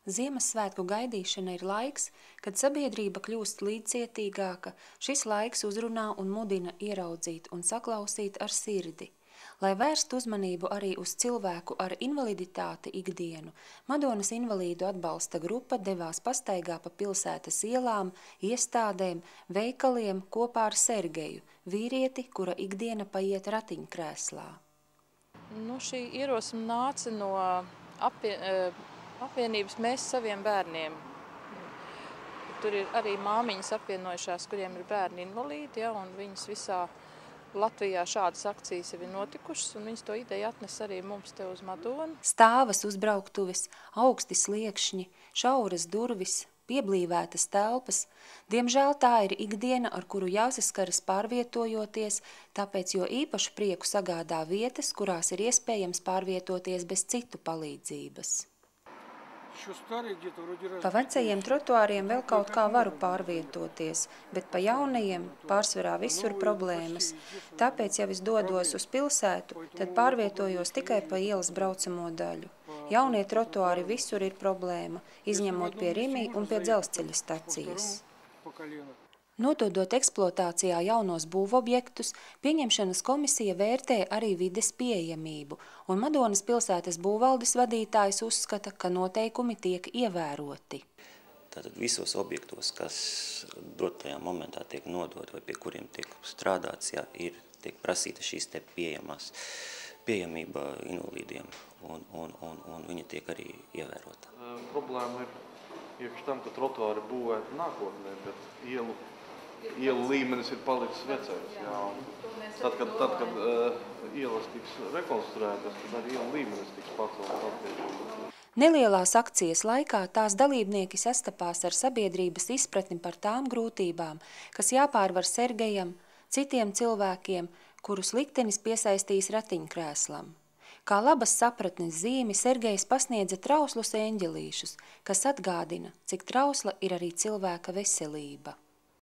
Ziemassvētku gaidīšana ir laiks, kad sabiedrība kļūst līdzcietīgāka, šis laiks uzrunā un mudina ieraudzīt un saklausīt ar sirdi. Lai vērstu uzmanību arī uz cilvēku ar invaliditāti ikdienu, Madonas invalīdu atbalsta grupa devās pastaigā pa pilsētas ielām, iestādēm, veikaliem kopā ar Sergeju, vīrieti, kura ikdiena paiet ratiņkrēslā. Šī ierosme nāca no apvienības Mēs saviem bērniem. Tur ir arī māmiņas apvienojušās, kuriem ir bērni invalīdi, un viņas visā Latvijā šādas akcijas jau ir notikušas, un viņas to ideju atnes arī mums te uz Madonu. Stāvas uzbrauktuves, augsti sliekšņi, šauras durvis, pieblīvētas telpas. Diemžēl tā ir ikdiena, ar kuru jāsaskaras pārvietojoties, tāpēc jo īpašu prieku sagādā vietas, kurās ir iespējams pārvietoties bez citu palīdzības. Pa vecajiem trotuāriem vēl kaut kā varu pārvietoties, bet pa jaunajiem pārsvarā visur problēmas. Tāpēc, ja es dodos uz pilsētu, tad pārvietojos tikai pa ielas braucamo daļu. Jaunie trotuāri visur ir problēma, izņemot pie Rimī un pie dzelzceļa stacijas. Nododot eksploatācijā jaunos būvobjektus, pieņemšanas komisija vērtē arī vides pieejamību, un Madonas pilsētas būvvaldes vadītājs uzskata, ka noteikumi tiek ievēroti. Tātad visos objektos, kas dotajā momentā tiek nodot vai pie kuriem tiek strādāts, tiek prasīta šīs te pieejamība invalīdiem, un viņa tiek arī ievērota. Problēma ir iekš tam, ka trotuāri būvēti nākotnē, bet ielu līmenis ir palicis vecais. Tad, kad ielas tiks rekonstruētas, tad arī ielu līmenis tiks pacelts. Nelielās akcijas laikā tās dalībnieki sastapās ar sabiedrības izpratni par tām grūtībām, kas jāpārvar Sergejam, citiem cilvēkiem, kurus liktenis piesaistīs ratiņkrēslam. Kā labas sapratnes zīmi Sergejs pasniedza trauslus eņģelīšus, kas atgādina, cik trausla ir arī cilvēka veselība.